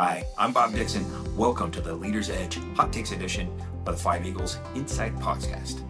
Hi, I'm Bob Dixon. Welcome to the Leader's Edge Hot Takes edition of the Five Eagles Insight Podcast.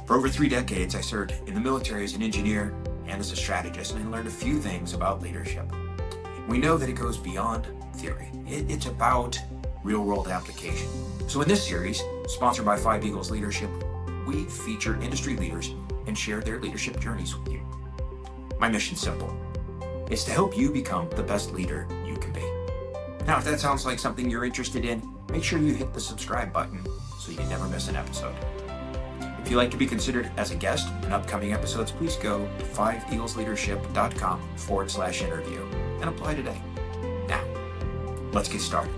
For over 3 decades, I served in the military as an engineer and as a strategist, and I learned a few things about leadership. We know that it goes beyond theory. It's about real-world application. So in this series, sponsored by Five Eagles Leadership, we feature industry leaders and share their leadership journeys with you. My mission's simple. It's to help you become the best leader you can be. Now, if that sounds like something you're interested in, make sure you hit the subscribe button so you never miss an episode. If you'd like to be considered as a guest in upcoming episodes, please go to 5eaglesleadership.com/interview and apply today. Now, let's get started.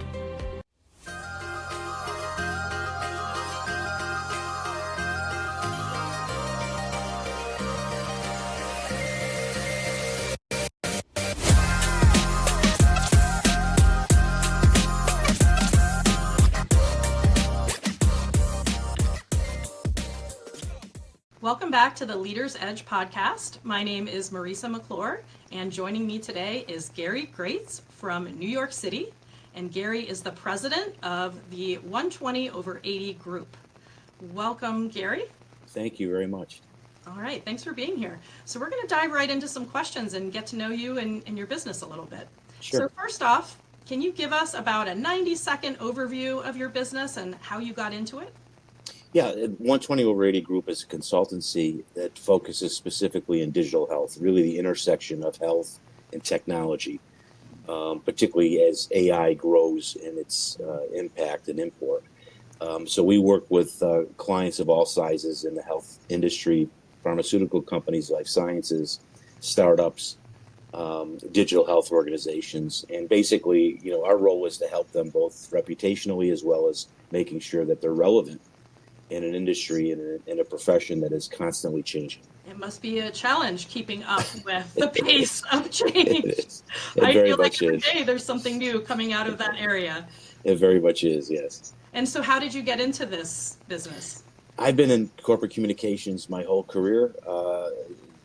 Welcome back to the Leader's Edge podcast. My name is Marisa McClure, and joining me today is Gary Grates from New York City. And Gary is the president of the 120/80 group. Welcome, Gary. Thank you very much. All right, thanks for being here. So we're going to dive right into some questions and get to know you and your business a little bit. Sure. So first off, can you give us about a 90-second overview of your business and how you got into it? Yeah, 120/80 Group is a consultancy that focuses specifically in digital health, really the intersection of health and technology, particularly as AI grows in its impact and import. So we work with clients of all sizes in the health industry, pharmaceutical companies, life sciences, startups, digital health organizations. And basically, our role is to help them both reputationally as well as making sure that they're relevant in an industry and in a profession that is constantly changing. It must be a challenge keeping up with the pace of change. It I very feel like much every is. day there's something new coming out of that area. It very much is, yes. And so how did you get into this business? I've been in corporate communications my whole career,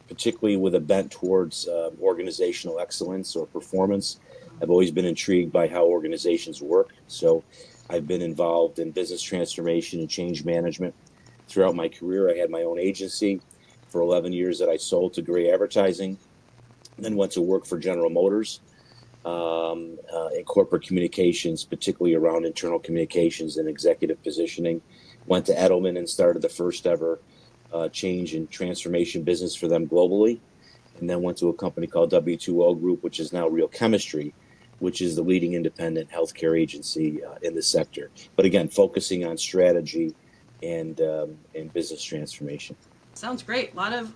particularly with a bent towards organizational excellence or performance. I've always been intrigued by how organizations work. So I've been involved in business transformation and change management throughout my career. I had my own agency for 11 years that I sold to Gray Advertising, then went to work for General Motors in corporate communications, particularly around internal communications and executive positioning. Went to Edelman and started the first ever change and transformation business for them globally, and then went to a company called W2O Group, which is now Real Chemistry, which is the leading independent healthcare agency in the sector. But again, focusing on strategy and business transformation. Sounds great. A lot of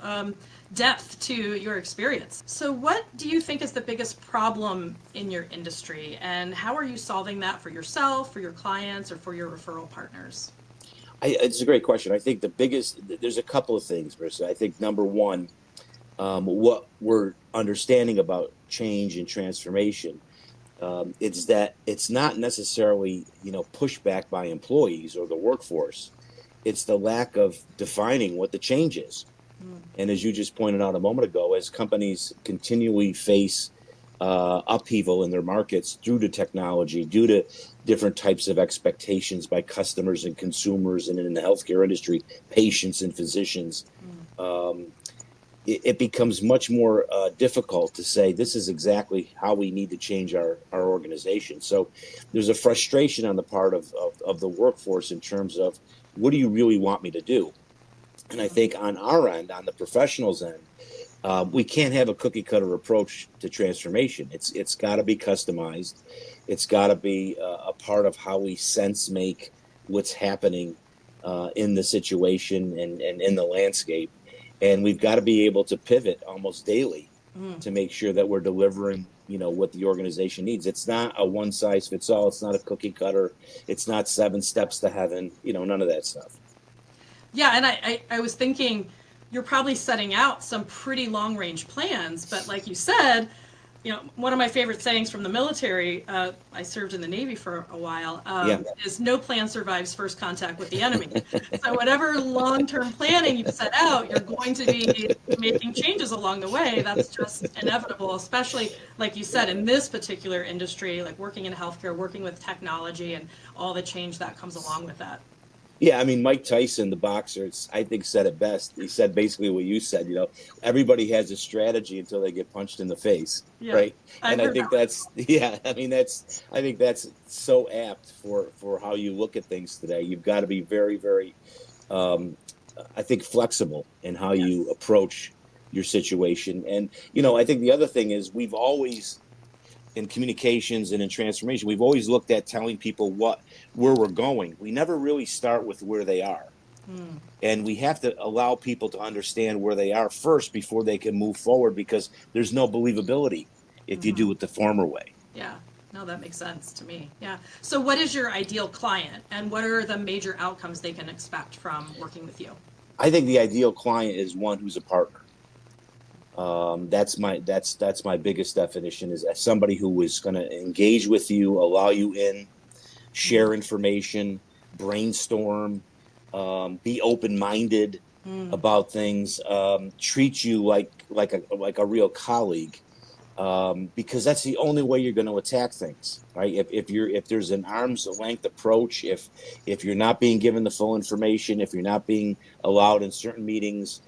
depth to your experience. So what do you think is the biggest problem in your industry, and how are you solving that for yourself, for your clients, or for your referral partners? It's a great question. I think there's a couple of things, Marissa. I think number one, what we're understanding about change and transformation, it's that it's not necessarily, pushback by employees or the workforce. It's the lack of defining what the change is. And as you just pointed out a moment ago, as companies continually face upheaval in their markets due to technology, due to different types of expectations by customers and consumers, and in the healthcare industry, patients and physicians, it becomes much more difficult to say this is exactly how we need to change our organization. So there's a frustration on the part of the workforce in terms of, what do you really want me to do? And I think on our end, on the professionals' end, we can't have a cookie cutter approach to transformation. It's got to be customized. It's got to be a part of how we sense make what's happening in the situation and in the landscape. And we've got to be able to pivot almost daily to make sure that we're delivering, what the organization needs. It's not a one size fits all. It's not a cookie cutter. It's not 7 steps to heaven. None of that stuff. Yeah, and I was thinking you're probably setting out some pretty long range plans, but like you said, one of my favorite sayings from the military, I served in the Navy for a while, Yeah. is no plan survives first contact with the enemy. So whatever long-term planning you set out, you're going to be making changes along the way. That's just inevitable, especially, like you said, in this particular industry, like working in healthcare, working with technology and all the change that comes along with that. Yeah, I mean, Mike Tyson, the boxer, I think said it best. He said basically what you said. Everybody has a strategy until they get punched in the face, Yeah, right? I've And I heard think that. that's, yeah. I mean, I think that's so apt for how you look at things today. You've got to be very, very, um, I think, flexible in how you Yes. approach your situation. And I think the other thing is we've always in communications and in transformation, we've always looked at telling people where we're going. We never really start with where they are. Mm, And we have to allow people to understand where they are first before they can move forward, because there's no believability if you mhm. do it the former way. Yeah, no, that makes sense to me. Yeah. So, what is your ideal client, and what are the major outcomes they can expect from working with you? I think the ideal client is one who's a partner. That's my biggest definition, is as somebody who is going to engage with you, allow you in, Mm, share information, brainstorm, be open minded mm, about things, treat you like a real colleague, because that's the only way you're going to attack things, right? If there's an arm's length approach, if you're not being given the full information, if you're not being allowed in certain meetings,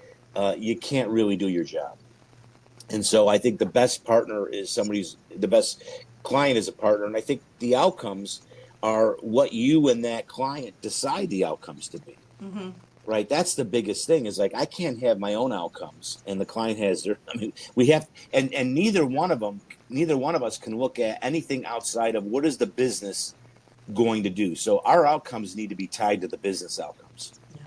you can't really do your job. And so I think the best partner is the best client is a partner. And I think the outcomes are what you and that client decide the outcomes to be. mm-hmm. Right. That's the biggest thing, is like, I can't have my own outcomes and the client has their, I mean, we have, and neither one of us can look at anything outside of what is the business going to do. So our outcomes need to be tied to the business outcomes. Yeah.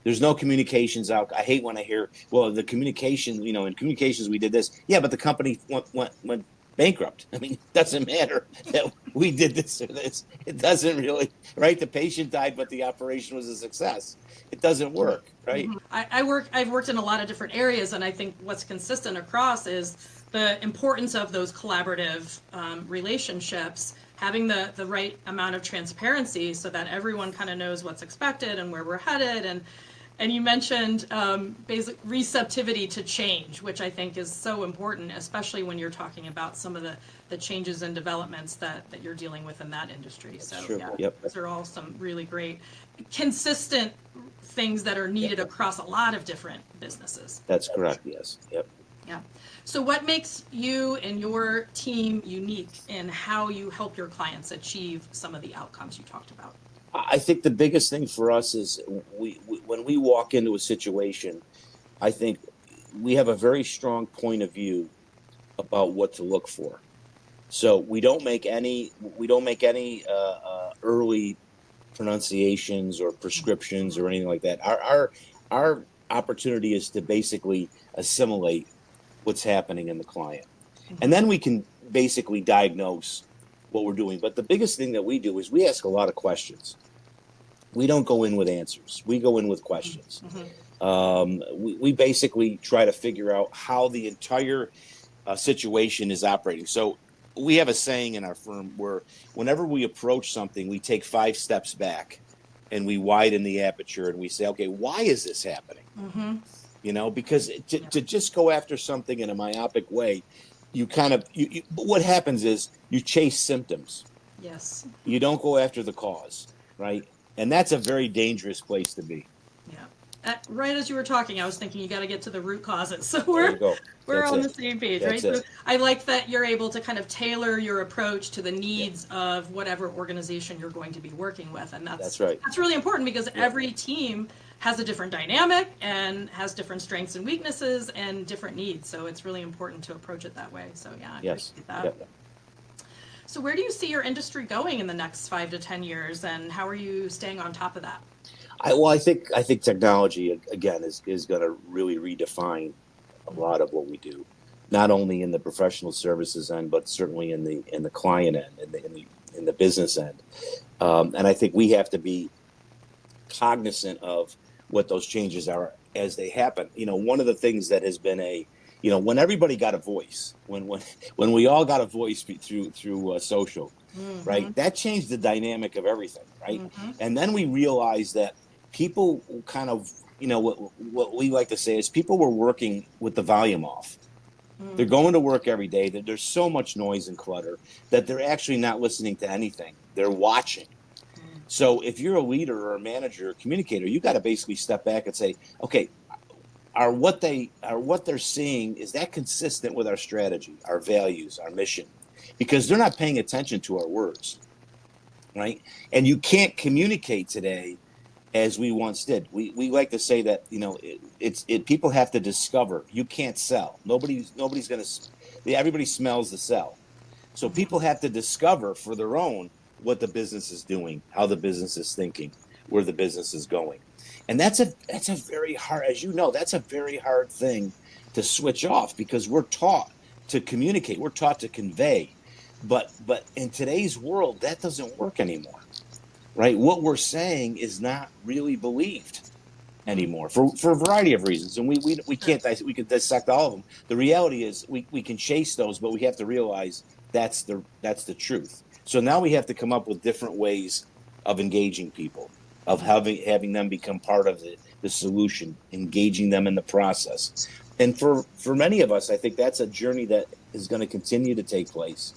There's no communications out. I hate when I hear, well, the communication, in communications we did this. Yeah, but the company went bankrupt. I mean, it doesn't matter that we did this or this. It doesn't really, right? The patient died, but the operation was a success. It doesn't work, right? I've worked in a lot of different areas, and I think what's consistent across is the importance of those collaborative relationships, having the right amount of transparency so that everyone kind of knows what's expected and where we're headed. And you mentioned basic receptivity to change, which I think is so important, especially when you're talking about some of the changes and developments that you're dealing with in that industry. So Sure. yeah, Yep. those are all some really great, consistent things that are needed across a lot of different businesses. That's correct. Yes. Yep. Yeah. So what makes you and your team unique in how you help your clients achieve some of the outcomes you talked about? I think the biggest thing for us is when we walk into a situation, I think we have a very strong point of view about what to look for. So we don't make any early pronunciations or prescriptions or anything like that. Our opportunity is to basically assimilate what's happening in the client, and then we can basically diagnose what we're doing. But the biggest thing that we do is we ask a lot of questions. We don't go in with answers. We go in with questions. We basically try to figure out how the entire situation is operating. So we have a saying in our firm where whenever we approach something, we take 5 steps back and we widen the aperture and we say, okay, why is this happening? Mm-hmm. Because to just go after something in a myopic way, you kind of, what happens is you chase symptoms. Yes. You don't go after the cause, right? And that's a very dangerous place to be. Yeah. Right as you were talking, I was thinking you got to get to the root causes. So There you go. we're That's on it. the same page, That's right? it. So I like that you're able to kind of tailor your approach to the needs of whatever organization you're going to be working with, and That's right. That's really important because every team has a different dynamic and has different strengths and weaknesses and different needs. So it's really important to approach it that way. So yeah, I Yes. appreciate that. Yep. So where do you see your industry going in the next 5 to 10 years, and how are you staying on top of that? I think technology again is going to really redefine a lot of what we do, not only in the professional services end, but certainly in the client end, in the business end. And I think we have to be cognizant of what those changes are as they happen. One of the things that has been when everybody got a voice, when we all got a voice through social, Mm-hmm. right? That changed the dynamic of everything, right? Mm-hmm. And then we realized that people kind of, what we like to say is people were working with the volume off. They're Mm-hmm. going to work every day. That there's so much noise and clutter that they're actually not listening to anything. They're watching. So if you're a leader or a manager or communicator, you got to basically step back and say, okay, what they're seeing, is that consistent with our strategy, our values, our mission? Because they're not paying attention to our words, right? And you can't communicate today as we once did. We like to say that people have to discover. You can't sell. Nobody's gonna. Everybody smells the sell. So Mm-hmm. people have to discover for their own what the business is doing, how the business is thinking, where the business is going. And that's a very hard, as you know, that's a very hard thing to switch off, because we're taught to communicate, we're taught to convey. But in today's world, that doesn't work anymore. Right? What we're saying is not really believed Mm-hmm. anymore for a variety of reasons, and we Sure. can't we could dissect all of them. The reality is we can chase those, but we have to realize that's the truth. So now we have to come up with different ways of engaging people, of having them become part of the solution, engaging them in the process. And for many of us, I think that's a journey that is going to continue to take place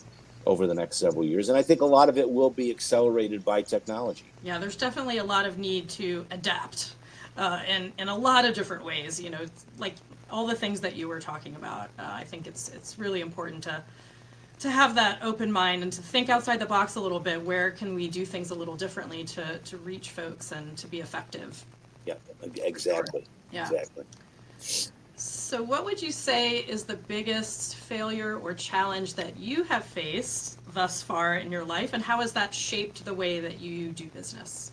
over the next several years, and I think a lot of it will be accelerated by technology. Yeah, there's definitely a lot of need to adapt in a lot of different ways. Like all the things that you were talking about. I think it's really important to have that open mind and to think outside the box a little bit. Where can we do things a little differently to reach folks and to be effective? Yeah, Sure. exactly, Yeah. exactly. So, what would you say is the biggest failure or challenge that you have faced thus far in your life, and how has that shaped the way that you do business?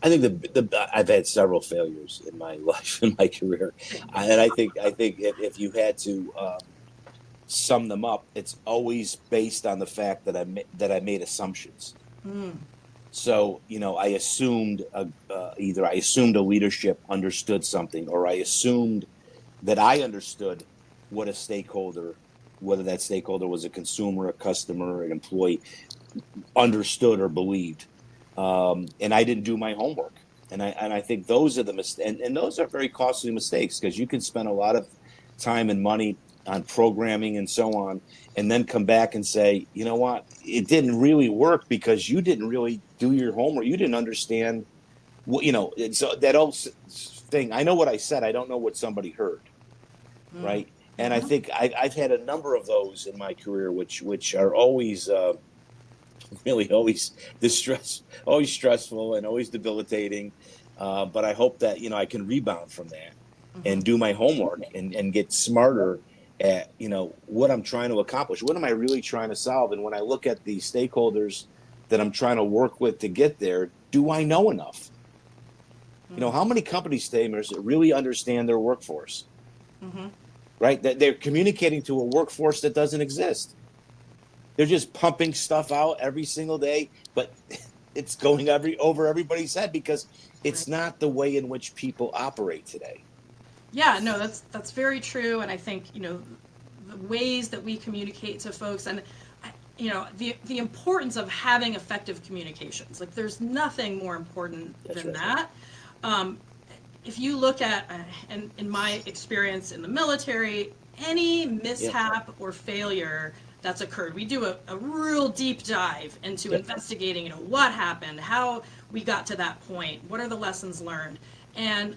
I think I've had several failures in my life, in my career, and I think if you had to sum them up, it's always based on the fact that I made assumptions. Mm, So I assumed either I assumed a leadership understood something, or I assumed that I understood what a stakeholder, whether that stakeholder was a consumer, a customer, an employee, understood or believed, and I didn't do my homework. And I think those are and those are very costly mistakes, because you can spend a lot of time and money on programming and so on, and then come back and say, you know what, it didn't really work because you didn't really do your homework. You didn't understand what So that old thing. I know what I said. I don't know what somebody heard. mm, Right. And I mm-hmm. think I've had a number of those in my career, which are always really always stressful and always debilitating. But I hope that I can rebound from that Mm-hmm. and do my homework and get smarter at what I'm trying to accomplish. What am I really trying to solve? And when I look at the stakeholders that I'm trying to work with to get there, do I know enough? Mm, How many company statements really understand their workforce? mm-hmm. Right? That they're communicating to a workforce that doesn't exist. They're just pumping stuff out every single day, but it's going over everybody's head, because Right. it's not the way in which people operate today. Yeah, no, that's very true, and I think the ways that we communicate to folks, and the importance of having effective communications. Like, there's nothing more important That's than right. that. Um, if you look at, and in my experience in the military, any Yep. mishap or failure that's occurred, we do a real deep dive into Yep. investigating, what happened, how we got to that point, what are the lessons learned, and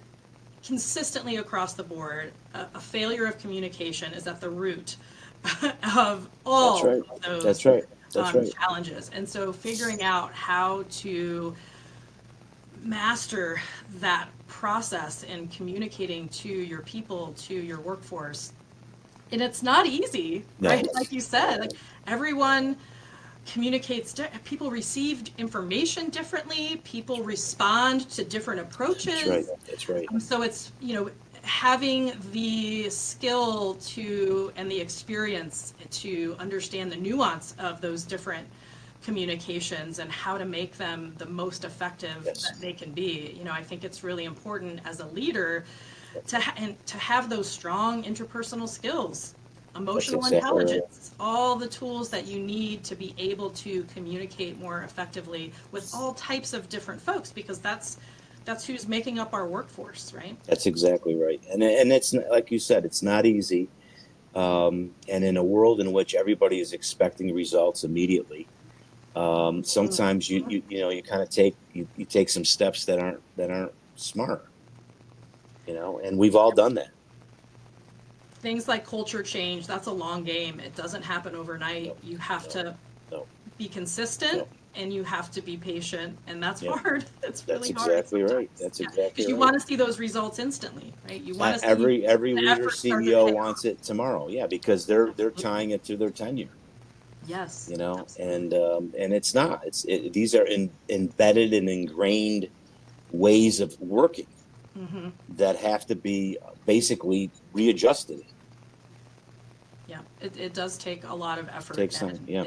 consistently across the board, a failure of communication is at the root of That's all right. of those That's right. That's right. challenges. And so figuring out how to master that process in communicating to your people, to your workforce. And it's not easy, No. right? Like you said, like everyone communicates, people receive information differently, people respond to different That's right. approaches. That's right. So it's, having the skill to and the experience to understand the nuance of those different communications and how to make them the most effective Yes. that they can be. I think it's really important as a leader to have those strong interpersonal skills. That's emotional exactly right. intelligence, all the tools that you need to be able to communicate more effectively with all types of different folks, because that's who's making up our workforce, right? That's exactly right. And it's like you said, it's not easy. And in a world in which everybody is expecting results immediately, sometimes you kind of you take some steps that aren't smart, and we've all done that. Things like culture change, that's a long game. It doesn't happen overnight. No, You have no, to no, be consistent no. and you have to be patient, and that's Yep, hard. It's that's really hard exactly right. sometimes. That's Yeah, exactly because you right. want to see those results instantly, right? You want to see Every the leader effort start to CEO pay off. wants it tomorrow. Yeah, because they're Absolutely. tying it to their tenure. Yes, absolutely. And it's not. These are embedded and ingrained ways of working Hmm. that have to be basically readjusted. Yeah, it does take a lot of effort, Takes time. and Yeah,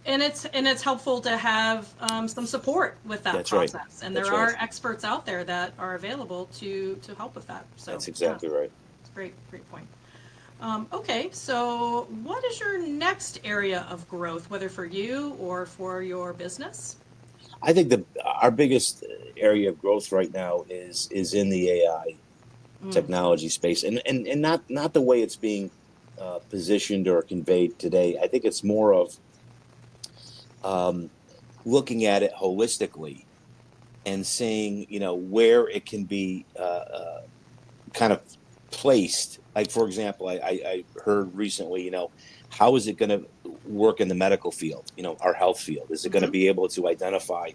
it's helpful to have some support with that that's right. process. And That's there right. are experts out there that are available to help with that. So That's yeah, exactly right. it's great point. Okay, so what is your next area of growth, whether for you or for your business? I think our biggest area of growth right now is in the AI Mm, technology space, and not the way it's being positioned or conveyed today. I think it's more of um, looking at it holistically and seeing where it can be kind of placed. Like, for example, I heard recently, how is it going to work in the medical field? Our health field, is it going to mm-hmm, be able to identify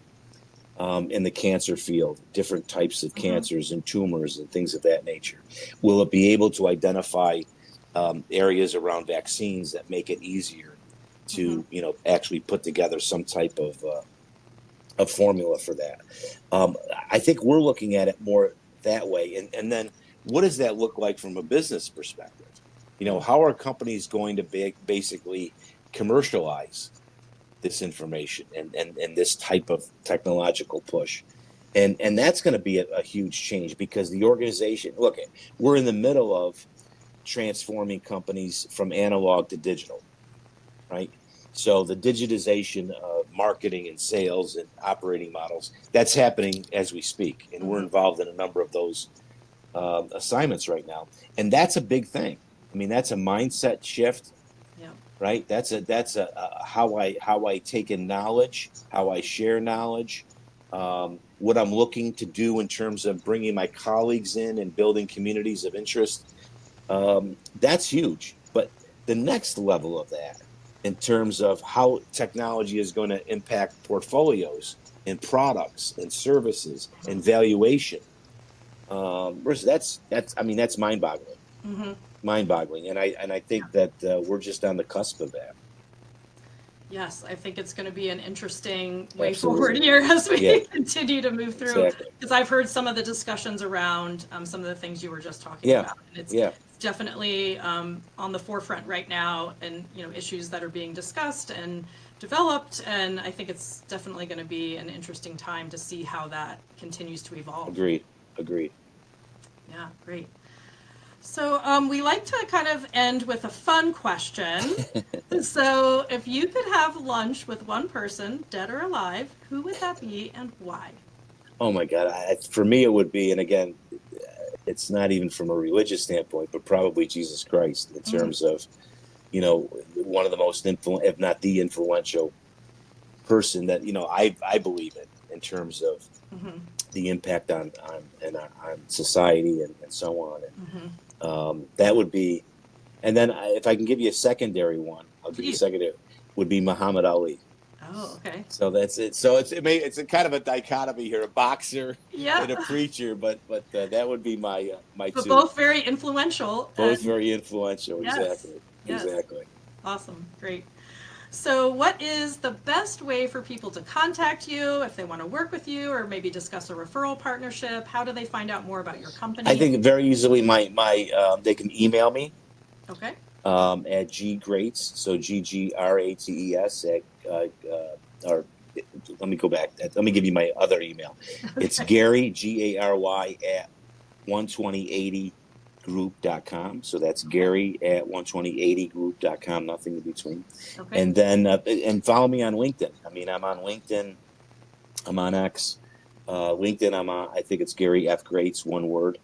in the cancer field different types of mm-hmm, cancers and tumors and things of that nature? Will it be able to identify areas around vaccines that make it easier mm-hmm, to actually put together some type of a formula for that? I think we're looking at it more that way. And then what does that look like from a business perspective? How are companies going to basically commercialize this information and this type of technological push? And that's going to be a huge change, because the organization, look, we're in the middle of transforming companies from analog to digital, right? So the digitization of marketing and sales and operating models, that's happening as we speak, and we're mm-hmm. involved in a number of those assignments right now, and that's a big thing. I mean, that's a mindset shift, Yeah. right? That's a how I take in knowledge, how I share knowledge, what I'm looking to do in terms of bringing my colleagues in and building communities of interest. That's huge. But the next level of that, in terms of how technology is going to impact portfolios and products and services and valuation, that's I mean, that's mind-boggling, Mm-hmm. and I Yeah. think that we're just on the cusp of that. Yes, I think it's going to be an interesting way forward Absolutely. here as we Yeah. continue to move through. Exactly. Because I've heard some of the discussions around some of the things you were just talking Yeah. about, and it's Yeah. definitely on the forefront right now, and issues that are being discussed and developed. And I think it's definitely going to be an interesting time to see how that continues to evolve. Agreed. Agreed. Yeah, great. So we like to kind of end with a fun question. So if you could have lunch with one person, dead or alive, who would that be and why? Oh my God. For me, it would be, and again, it's not even from a religious standpoint, but probably Jesus Christ, in Mm, terms of, one of the most if not the influential person that, I believe in terms of mm-hmm, the impact on society and so on. mm-hmm. And that would be, and then if I can give you a secondary one, I'll give you a Please. secondary, would be Muhammad Ali. Oh, okay. So that's it. So it's a kind of a dichotomy here: a boxer Yeah, and a preacher. But that would be my but two. both very influential. Both And very influential. yes, Exactly. yes, Exactly. awesome, great. So, what is the best way for people to contact you if they want to work with you or maybe discuss a referral partnership? How do they find out more about your I company? think very easily my they can email me Okay. at Grates, so GGRATES at or let me go back. Let me give you my other email. It's Okay. Gary, Gary at 12080 group.com. So that's Gary at 12080group.com, nothing in between. Okay. And then, and follow me on LinkedIn. I mean, I'm on LinkedIn, I'm on X. LinkedIn, I'm on, I think it's Gary F. Grates, one word.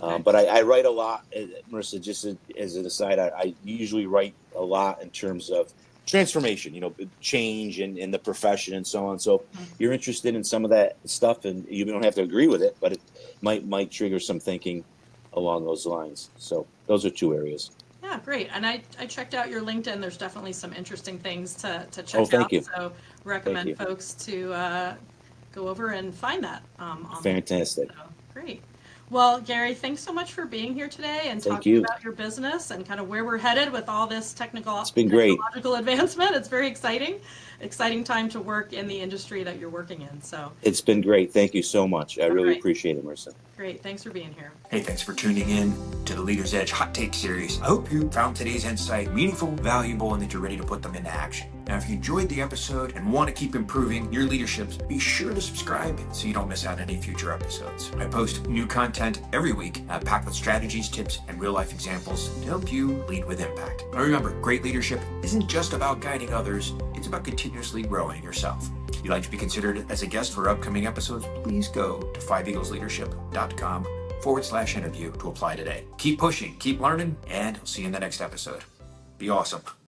Okay. But I write a lot, Marissa, just as an aside, I usually write a lot in terms of transformation, change in the profession and so on. So if you're interested in some of that stuff, and you don't have to agree with it, but it might trigger some thinking along those lines. So those are two areas. Yeah, great. And I checked out your LinkedIn. There's definitely some interesting things to check Oh, thank out. you. So recommend folks to go over and find that on Fantastic. LinkedIn. So, great. Well, Gary, thanks so much for being here today and Thank talking you. about your business and kind of where we're headed with all this It's been great. technological advancement. It's very exciting time to work in the industry that you're working in. So It's been great. Thank you so much. I really right. appreciate it, Marissa. Great. Thanks for being here. Hey, thanks for tuning in to the Leader's Edge Hot Take Series. I hope you found today's insight meaningful, valuable, and that you're ready to put them into action. Now, if you enjoyed the episode and want to keep improving your leaderships, be sure to subscribe so you don't miss out on any future episodes. I post new content every week, packed with strategies, tips, and real-life examples to help you lead with impact. Now, remember, great leadership isn't just about guiding others, it's about continuously growing yourself. If you'd like to be considered as a guest for upcoming episodes, please go to 5eaglesleadership.com/interview to apply today. Keep pushing, keep learning, and I'll see you in the next episode. Be awesome.